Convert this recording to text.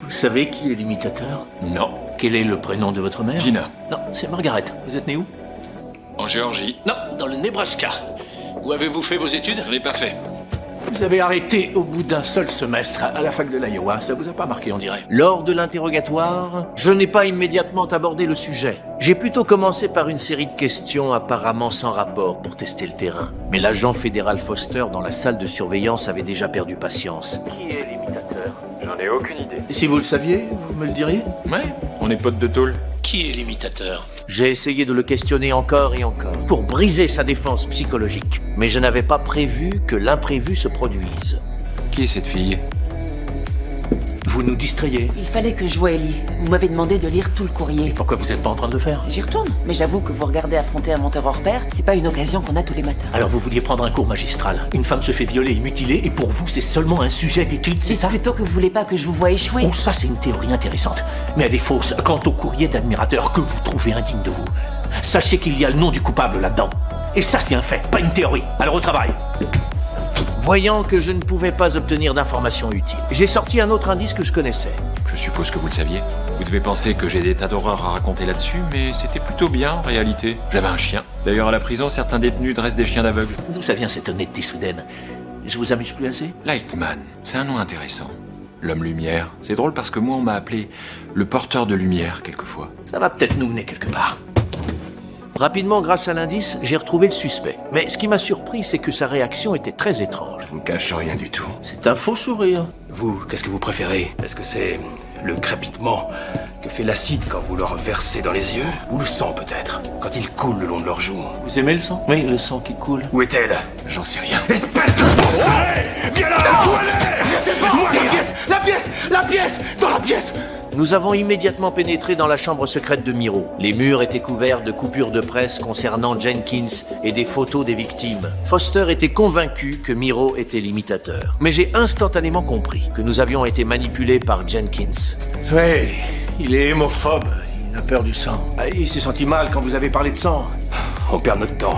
Vous savez qui est l'imitateur? Non. Quel est le prénom de votre mère? Gina. Non, c'est Margaret. Vous êtes né où? En Géorgie. Non, dans le Nebraska. Où avez-vous fait vos études? Je l'ai pas fait. Vous avez arrêté au bout d'un seul semestre à la fac de l'Iowa. Ça vous a pas marqué, on dirait. Lors de l'interrogatoire, je n'ai pas immédiatement abordé le sujet. J'ai plutôt commencé par une série de questions apparemment sans rapport pour tester le terrain. Mais l'agent fédéral Foster dans la salle de surveillance avait déjà perdu patience. Qui est l'imitateur? J'en ai aucune idée. Si vous le saviez, vous me le diriez? Ouais, on est potes de tôle. Qui est l'imitateur? J'ai essayé de le questionner encore et encore, pour briser sa défense psychologique. Mais je n'avais pas prévu que l'imprévu se produise. Qui est cette fille? Vous nous distrayez. Il fallait que je voie Ellie. Vous m'avez demandé de lire tout le courrier. Pourquoi vous êtes pas en train de le faire? J'y retourne. Mais j'avoue que vous regardez affronter un menteur hors pair, c'est pas une occasion qu'on a tous les matins. Alors vous vouliez prendre un cours magistral. Une femme se fait violer et mutiler, et pour vous, c'est seulement un sujet d'étude, c'est Dites ça? plutôt que vous voulez pas que je vous voie échouer. Oh, ça, c'est une théorie intéressante. Mais elle est fausse quant au courrier d'admirateurs que vous trouvez indigne de vous. Sachez qu'il y a le nom du coupable là-dedans. Et ça, c'est un fait, pas une théorie. Alors au travail. Voyant que je ne pouvais pas obtenir d'informations utiles, j'ai sorti un autre indice que je connaissais. Je suppose que vous le saviez. Vous devez penser que j'ai des tas d'horreurs à raconter là-dessus, mais c'était plutôt bien en réalité. J'avais un chien. D'ailleurs, à la prison, certains détenus dressent des chiens d'aveugles. D'où ça vient cette honnêteté soudaine? Je vous amuse plus assez? Lightman, c'est un nom intéressant. L'homme lumière. C'est drôle parce que moi, on m'a appelé le porteur de lumière quelquefois. Ça va peut-être nous mener quelque part. Rapidement, grâce à l'indice, j'ai retrouvé le suspect. Mais ce qui m'a surpris, c'est que sa réaction était très étrange. Je vous cache rien du tout. C'est un faux sourire. Vous, qu'est-ce que vous préférez? Est-ce que c'est le crépitement que fait l'acide quand vous leur versez dans les yeux? Ou le sang peut-être, quand il coule le long de leurs joues? Vous aimez le sang? Oui, le sang qui coule. Où est-elle? J'en sais rien. Espèce de monstre! Viens là! Où elle est? Je sais pas! Moi, la pièce! La pièce! La pièce! Dans la pièce! Nous avons immédiatement pénétré dans la chambre secrète de Miro. Les murs étaient couverts de coupures de presse concernant Jenkins et des photos des victimes. Foster était convaincu que Miro était l'imitateur. Mais j'ai instantanément compris que nous avions été manipulés par Jenkins. Oui, il est hémophobe. Il a peur du sang. Il s'est senti mal quand vous avez parlé de sang. On perd notre temps.